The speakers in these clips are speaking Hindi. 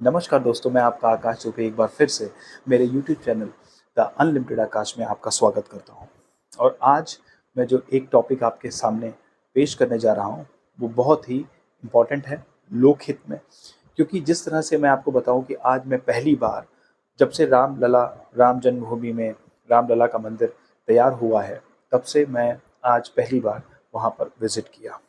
नमस्कार दोस्तों, मैं आपका आकाश दुबे एक बार फिर से मेरे यूट्यूब चैनल द अनलिमिटेड आकाश में आपका स्वागत करता हूँ। और आज मैं जो एक टॉपिक आपके सामने पेश करने जा रहा हूँ, वो बहुत ही इम्पोर्टेंट है लोकहित में। क्योंकि जिस तरह से मैं आपको बताऊँ कि आज मैं पहली बार जब से राम जन्मभूमि में रामलला का मंदिर तैयार हुआ है, तब से मैं आज पहली बार वहाँ पर विज़िट किया।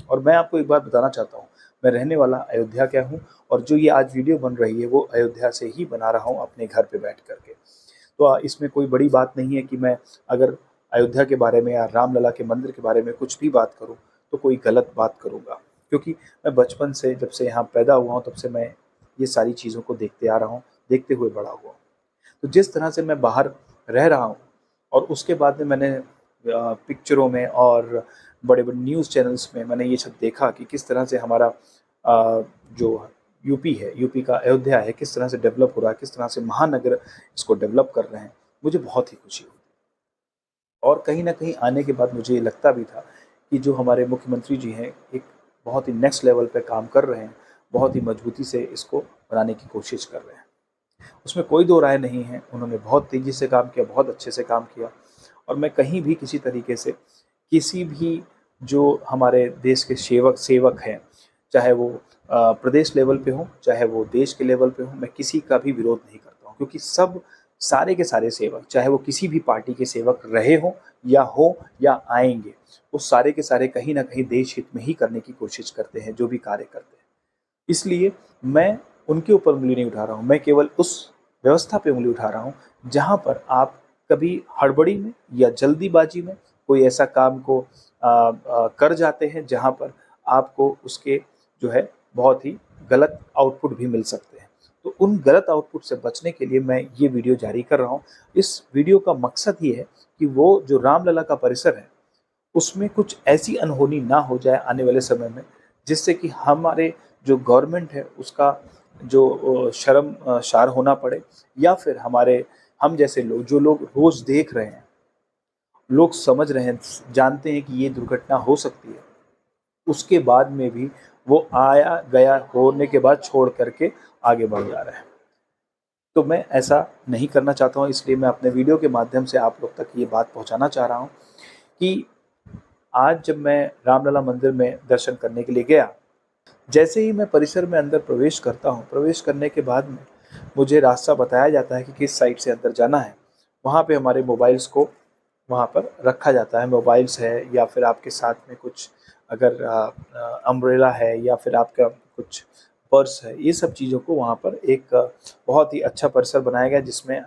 और मैं आपको एक बात बताना चाहता हूँ, मैं रहने वाला अयोध्या का हूँ और जो ये आज वीडियो बन रही है वो अयोध्या से ही बना रहा हूँ अपने घर पे बैठ कर के। तो इसमें कोई बड़ी बात नहीं है कि मैं अगर अयोध्या के बारे में या रामलला के मंदिर के बारे में कुछ भी बात करूँ, तो कोई गलत बात करूँगा। क्योंकि मैं बचपन से जब से यहाँ पैदा हुआ हूँ, तब से मैं ये सारी चीज़ों को देखते आ रहा हूँ, देखते हुए बड़ा हुआ हूँ। तो जिस तरह से मैं बाहर रह रहा हूँ और उसके बाद में मैंने पिक्चरों में और बड़े-बड़े न्यूज़ चैनल्स में मैंने ये सब देखा कि किस तरह से हमारा जो यूपी है, यूपी का अयोध्या है, किस तरह से डेवलप हो रहा है, किस तरह से महानगर इसको डेवलप कर रहे हैं, मुझे बहुत ही खुशी हुई। और कहीं न कहीं आने के बाद मुझे ये लगता भी था कि जो हमारे मुख्यमंत्री जी हैं, एक बहुत ही नेक्स्ट लेवल पे काम कर रहे हैं, बहुत ही मजबूती से इसको बनाने की कोशिश कर रहे हैं। उसमें कोई दो राय नहीं है, उन्होंने बहुत तेज़ी से काम किया, बहुत अच्छे से काम किया। और मैं कहीं भी किसी तरीके से किसी भी जो हमारे देश के सेवक सेवक हैं, चाहे वो प्रदेश लेवल पे हों, चाहे वो देश के लेवल पे हों, मैं किसी का भी विरोध नहीं करता हूँ। क्योंकि सब सारे के सारे सेवक, चाहे वो किसी भी पार्टी के सेवक रहे हों या आएँगे, वो सारे के सारे कहीं न कहीं देश हित में ही करने की कोशिश करते हैं, जो भी कार्य करते हैं। इसलिए मैं उनके ऊपर उँगली नहीं उठा रहा हूँ, मैं केवल उस व्यवस्था पे उँगली उठा रहा हूँ, जहाँ पर आप कभी हड़बड़ी में या जल्दीबाजी में कोई ऐसा काम को कर जाते हैं, जहाँ पर आपको उसके जो है बहुत ही गलत आउटपुट भी मिल सकते हैं। तो उन गलत आउटपुट से बचने के लिए मैं ये वीडियो जारी कर रहा हूँ। इस वीडियो का मकसद ये है कि वो जो रामलला का परिसर है, उसमें कुछ ऐसी अनहोनी ना हो जाए आने वाले समय में, जिससे कि हमारे जो गवर्नमेंट है उसका जो शर्मशार होना पड़े, या फिर हमारे हम जैसे लोग जो लोग रोज़ देख रहे हैं, लोग समझ रहे हैं, जानते हैं कि ये दुर्घटना हो सकती है, उसके बाद में भी वो आया गया होने के बाद छोड़ कर के आगे बढ़ जा रहे हैं। तो मैं ऐसा नहीं करना चाहता हूँ, इसलिए मैं अपने वीडियो के माध्यम से आप लोग तक ये बात पहुँचाना चाह रहा हूँ कि आज जब मैं रामलला मंदिर में दर्शन करने के लिए गया, जैसे ही मैं परिसर में अंदर प्रवेश करता हूँ, प्रवेश करने के बाद में मुझे रास्ता बताया जाता है कि किस साइड से अंदर जाना है। वहाँ पे हमारे मोबाइल्स को वहाँ पर रखा जाता है। मोबाइल्स है या फिर आपके साथ में कुछ अगर अम्ब्रेला है या फिर आपका कुछ पर्स है, ये सब चीज़ों को वहाँ पर एक बहुत ही अच्छा परिसर बनाया गया है, जिसमें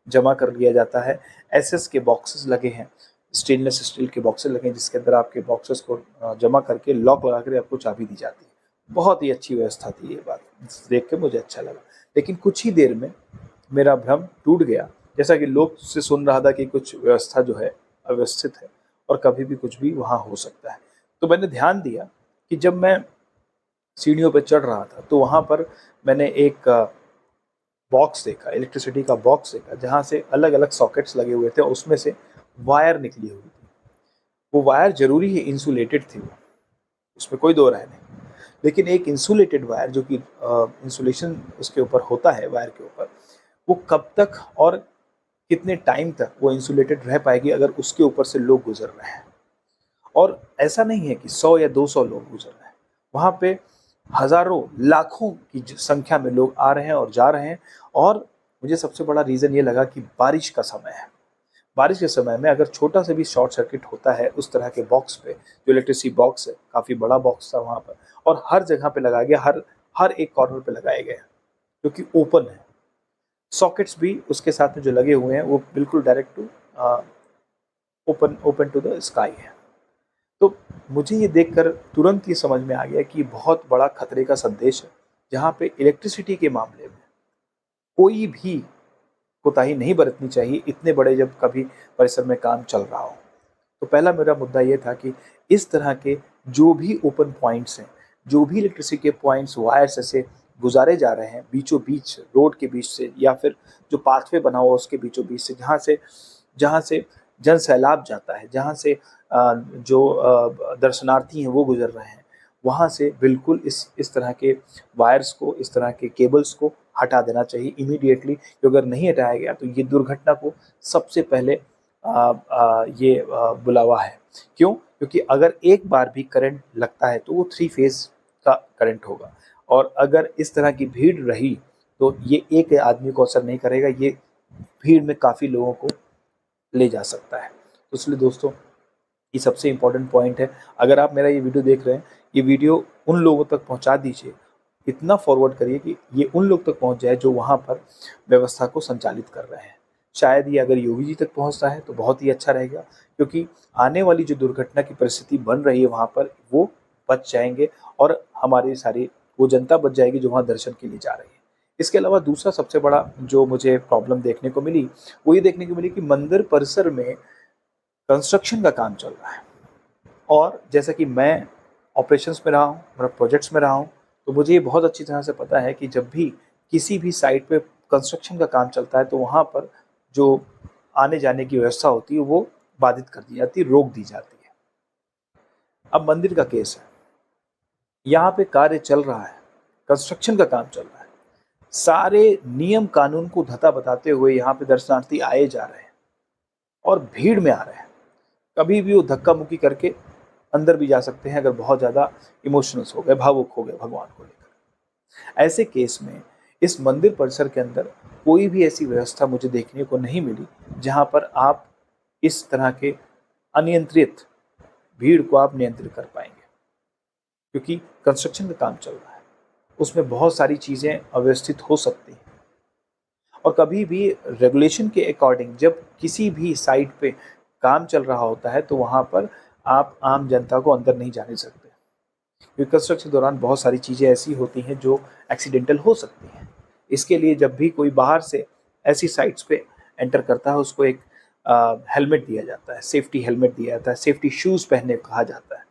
जमा कर लिया जाता है। एसएस के बॉक्सेस लगे हैं, स्टेनलेस स्टील के बॉक्सेस लगे हैं, जिसके अंदर आपके बॉक्सेस को जमा करके लॉक लगा कर आपको चाबी दी जाती है। बहुत ही अच्छी व्यवस्था थी ये बात, देख के मुझे अच्छा लगा। लेकिन कुछ ही देर में मेरा भ्रम टूट गया, जैसा कि लोग से सुन रहा था कि कुछ व्यवस्था जो है अव्यवस्थित है और कभी भी कुछ भी वहाँ हो सकता है। तो मैंने ध्यान दिया कि जब मैं सीढ़ियों पे चढ़ रहा था, तो वहाँ पर मैंने एक बॉक्स देखा, इलेक्ट्रिसिटी का बॉक्स देखा, जहाँ से अलग-अलग सॉकेट्स लगे हुए थे और उसमें से वायर निकली हुई थी। वो वायर ज़रूरी है इंसुलेटेड थी वो, उसमें कोई दो राय नहीं। लेकिन एक इंसुलेटेड वायर जो कि इंसुलेशन उसके ऊपर होता है वायर के ऊपर, वो कब तक और कितने टाइम तक वो इंसुलेटेड रह पाएगी अगर उसके ऊपर से लोग गुज़र रहे हैं। और ऐसा नहीं है कि 100 या 200 लोग गुज़र रहे हैं। वहाँ पे हज़ारों, लाखों की संख्या में लोग आ रहे हैं और जा रहे हैं। और मुझे सबसे बड़ा रीज़न ये लगा कि बारिश का समय है। बारिश के समय में अगर छोटा-सा भी शॉर्ट सर्किट होता है उस तरह के बॉक्स पे, जो इलेक्ट्रिसिटी बॉक्स है, काफ़ी बड़ा बॉक्स था वहाँ पर और हर जगह पे लगाया गया, हर हर एक कॉर्नर पे लगाए गए हैं, जो कि ओपन है। सॉकेट्स भी उसके साथ में जो लगे हुए हैं, वो बिल्कुल direct to open open to the sky है। तो मुझे ये देखकर तुरंत ये समझ में आ गया कि बहुत बड़ा खतरे का संदेश है, जहाँ पे इलेक्ट्रिसिटी के मामले में कोई भी कोताही नहीं बरतनी चाहिए, इतने बड़े जब कभी परिसर में काम चल रहा हो। तो पहला मेरा मुद्दा ये था कि इस तरह के जो भी ओपन पॉइंट्स हैं, जो भी इलेक्ट्रिसिटी के पॉइंट्स वायर्स ऐसे गुज़ारे जा रहे हैं बीचों-बीच रोड के बीच से, या फिर जो पाथवे बना हुआ उसके बीचों-बीच से, जहाँ से जन सैलाब जाता है, जहाँ से जो दर्शनार्थी हैं वो गुज़र रहे हैं, वहाँ से बिल्कुल इस तरह के वायर्स को, इस तरह के केबल्स को हटा देना चाहिए इमीडिएटली। क्योंकि अगर नहीं हटाया गया तो ये दुर्घटना को सबसे पहले बुलावा है। क्यों? क्योंकि अगर एक बार भी करंट लगता है तो वो 3 फेज़ का करंट होगा, और अगर इस तरह की भीड़ रही तो ये एक आदमी को असर नहीं करेगा, ये भीड़ में काफ़ी लोगों को ले जा सकता है। तो इसलिए दोस्तों, ये सबसे इम्पोर्टेंट पॉइंट है। अगर आप मेरा ये वीडियो देख रहे हैं, ये वीडियो उन लोगों तक पहुंचा दीजिए, इतना फॉरवर्ड करिए कि ये उन लोग तक पहुंच जाए जो वहाँ पर व्यवस्था को संचालित कर रहे हैं। शायद ये अगर योगी जी तक पहुंचता है तो बहुत ही अच्छा रहेगा, क्योंकि आने वाली जो दुर्घटना की परिस्थिति बन रही है वहाँ पर, वो बच जाएंगे और हमारी सारी वो जनता बच जाएगी जो वहाँ दर्शन के लिए जा रही है। इसके अलावा दूसरा सबसे बड़ा जो मुझे प्रॉब्लम देखने को मिली, वो ये देखने को मिली कि मंदिर परिसर में कंस्ट्रक्शन का काम चल रहा है। और जैसा कि मैं ऑपरेशंस में रहा हूँ, मतलब प्रोजेक्ट्स में रहा हूँ, तो मुझे ये बहुत अच्छी तरह से पता है कि जब भी किसी भी साइट पे कंस्ट्रक्शन का काम चलता है तो वहाँ पर जो आने जाने की व्यवस्था होती है वो बाधित कर दी जाती है, रोक दी जाती है। अब मंदिर का केस है, यहाँ पे कार्य चल रहा है, कंस्ट्रक्शन का काम चल रहा है, सारे नियम कानून को धता बताते हुए यहाँ पे दर्शनार्थी आए जा रहे हैं और भीड़ में आ रहे हैं। कभी भी वो धक्का मुक्की करके अंदर भी जा सकते हैं अगर बहुत ज़्यादा इमोशनल्स हो गए, भावुक हो गए भगवान को लेकर। ऐसे केस में इस मंदिर परिसर के अंदर कोई भी ऐसी व्यवस्था मुझे देखने को नहीं मिली जहाँ पर आप इस तरह के अनियंत्रित भीड़ को आप नियंत्रित कर पाएंगे, क्योंकि कंस्ट्रक्शन का काम चल रहा है, उसमें बहुत सारी चीज़ें अव्यवस्थित हो सकती हैं। और कभी भी रेगुलेशन के अकॉर्डिंग जब किसी भी साइट पे काम चल रहा होता है तो वहाँ पर आप आम जनता को अंदर नहीं जाने सकते, क्योंकि कंस्ट्रक्शन के दौरान बहुत सारी चीज़ें ऐसी होती हैं जो एक्सीडेंटल हो सकती हैं। इसके लिए जब भी कोई बाहर से ऐसी साइट्स पे एंटर करता है उसको एक हेलमेट दिया जाता है, सेफ्टी हेलमेट दिया जाता है, सेफ्टी शूज़ पहनने को कहा जाता है।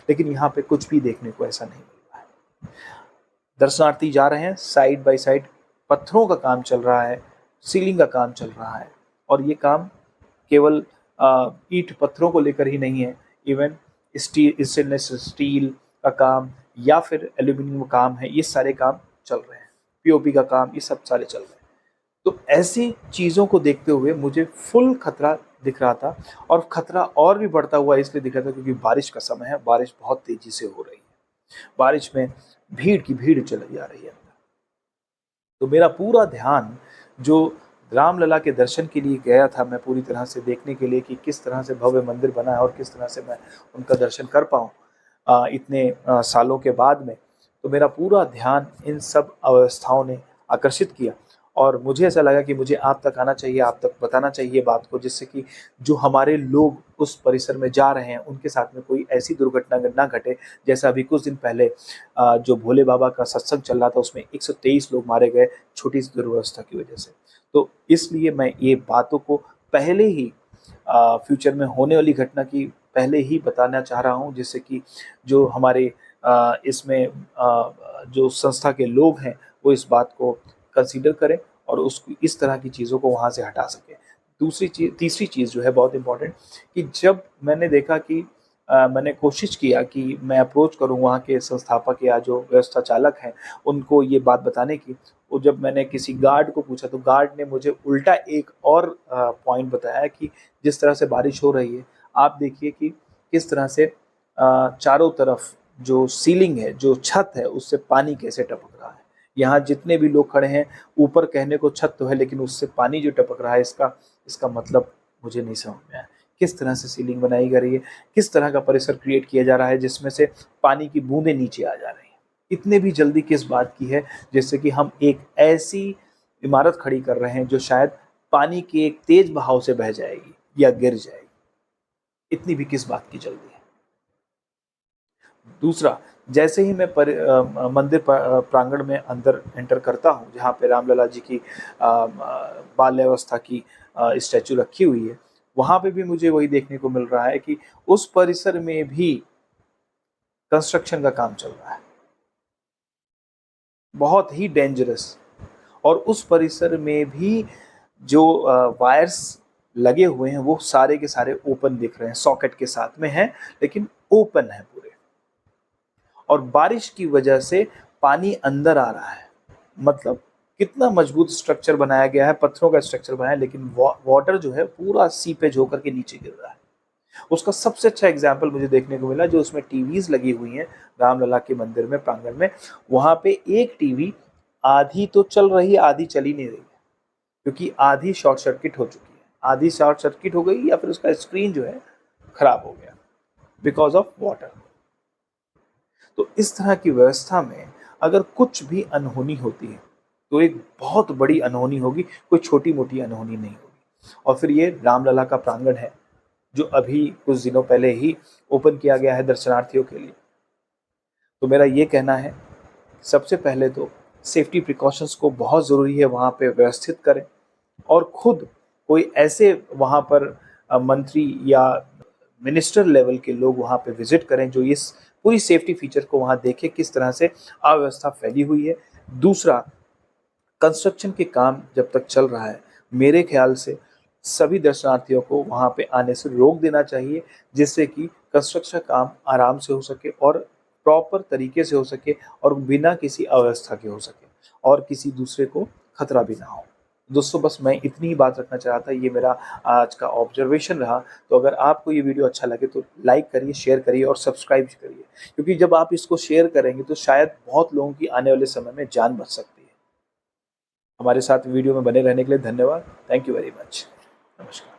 लेकिन यहाँ पे कुछ भी देखने को ऐसा नहीं मिल रहा है। दर्शनार्थी जा रहे हैं, साइड बाय साइड पत्थरों का काम चल रहा है, सीलिंग का काम चल रहा है, और ये काम केवल ईंट पत्थरों को लेकर ही नहीं है, इवन स्टेनलेस स्टील का काम या फिर एल्यूमिनियम का काम है, ये सारे काम चल रहे हैं, पीओपी का काम, ये सब सारे चल रहे हैं। तो ऐसी चीज़ों को देखते हुए मुझे फुल खतरा दिख रहा था, और खतरा और भी बढ़ता हुआ इसलिए दिख रहा था क्योंकि बारिश का समय है, बारिश बहुत तेज़ी से हो रही है, बारिश में भीड़ की भीड़ चली जा रही है। तो मेरा पूरा ध्यान जो रामलला के दर्शन के लिए गया था, मैं पूरी तरह से देखने के लिए कि किस तरह से भव्य मंदिर बना है और किस तरह से मैं उनका दर्शन कर पाऊँ इतने सालों के बाद में, तो मेरा पूरा ध्यान इन सब अवस्थाओं ने आकर्षित किया। और मुझे ऐसा लगा कि मुझे आप तक आना चाहिए, आप तक बताना चाहिए बात को, जिससे कि जो हमारे लोग उस परिसर में जा रहे हैं उनके साथ में कोई ऐसी दुर्घटना ना घटे, जैसा अभी कुछ दिन पहले जो भोले बाबा का सत्संग चल रहा था उसमें 123 लोग मारे गए छोटी सी दुर्व्यवस्था की वजह से। तो इसलिए मैं ये बातों को पहले ही फ्यूचर में होने वाली घटना की पहले ही बताना चाह रहा हूँ, जिससे कि जो हमारे इसमें जो संस्था के लोग हैं वो इस बात को कंसीडर करें और उसको इस तरह की चीज़ों को वहाँ से हटा सकें। तीसरी चीज़ जो है बहुत इम्पोर्टेंट, कि जब मैंने देखा कि मैंने कोशिश किया कि मैं अप्रोच करूँ वहाँ के संस्थापक या जो व्यवस्था चालक हैं उनको ये बात बताने की, तो जब मैंने किसी गार्ड को पूछा तो गार्ड ने मुझे उल्टा एक और पॉइंट बताया कि जिस तरह से बारिश हो रही है, आप देखिए कि किस तरह से चारों तरफ जो सीलिंग है, जो छत है, उससे पानी कैसे टपक रहा है। यहाँ जितने भी लोग खड़े हैं, ऊपर कहने को छत तो है लेकिन उससे पानी जो टपक रहा है, इसका मतलब मुझे नहीं समझ में आया। किस तरह से सीलिंग बनाई जा रही है, किस तरह का परिसर क्रिएट किया जा रहा है जिसमें से पानी की बूंदें नीचे आ जा रही हैं। इतने भी जल्दी किस बात की है, जिससे कि हम एक ऐसी इमारत खड़ी कर रहे हैं जो शायद पानी के एक तेज बहाव से बह जाएगी या गिर जाएगी। इतनी भी किस बात की जल्दी है। दूसरा, जैसे ही मैं मंदिर प्रांगण में अंदर एंटर करता हूँ जहाँ पे रामलला जी की बाल अवस्था की स्टैचू रखी हुई है, वहाँ पे भी मुझे वही देखने को मिल रहा है कि उस परिसर में भी कंस्ट्रक्शन का काम चल रहा है, बहुत ही डेंजरस। और उस परिसर में भी जो वायर्स लगे हुए हैं वो सारे के सारे ओपन दिख रहे हैं, सॉकेट के साथ में हैं लेकिन ओपन है पूरे। और बारिश की वजह से पानी अंदर आ रहा है। मतलब कितना मजबूत स्ट्रक्चर बनाया गया है, पत्थरों का स्ट्रक्चर बनाया है, लेकिन वाटर जो है पूरा सीपेज होकर के नीचे गिर रहा है। उसका सबसे अच्छा एग्जाम्पल मुझे देखने को मिला, जो उसमें टीवीज लगी हुई हैं रामलला के मंदिर में, प्रांगण में। वहां पे एक टीवी आधी तो चल रही है, आधी चल ही नहीं रही है, क्योंकि आधी शॉर्ट सर्किट हो चुकी है, आधी शॉर्ट सर्किट हो गई, या फिर उसका स्क्रीन जो है खराब हो गया बिकॉज ऑफ वाटर। तो इस तरह की व्यवस्था में अगर कुछ भी अनहोनी होती है तो एक बहुत बड़ी अनहोनी होगी, कोई छोटी मोटी अनहोनी नहीं होगी। और फिर ये रामलला का प्रांगण है, जो अभी कुछ दिनों पहले ही ओपन किया गया है दर्शनार्थियों के लिए। तो मेरा ये कहना है, सबसे पहले तो सेफ्टी प्रिकॉशंस को बहुत ज़रूरी है वहाँ पे व्यवस्थित करें, और खुद कोई ऐसे वहाँ पर मंत्री या मिनिस्टर लेवल के लोग वहाँ पे विजिट करें, जो इस पूरी सेफ्टी फीचर को वहाँ देखें किस तरह से अव्यवस्था फैली हुई है। दूसरा, कंस्ट्रक्शन के काम जब तक चल रहा है, मेरे ख्याल से सभी दर्शनार्थियों को वहाँ पे आने से रोक देना चाहिए, जिससे कि कंस्ट्रक्शन काम आराम से हो सके और प्रॉपर तरीके से हो सके, और बिना किसी अव्यवस्था के हो सके, और किसी दूसरे को खतरा भी ना हो। दोस्तों, बस मैं इतनी ही बात रखना चाहा था, ये मेरा आज का ऑब्जर्वेशन रहा। तो अगर आपको ये वीडियो अच्छा लगे तो लाइक करिए, शेयर करिए और सब्सक्राइब करिए, क्योंकि जब आप इसको शेयर करेंगे तो शायद बहुत लोगों की आने वाले समय में जान बच सकती है। हमारे साथ वीडियो में बने रहने के लिए धन्यवाद। Thank you very much. नमस्कार।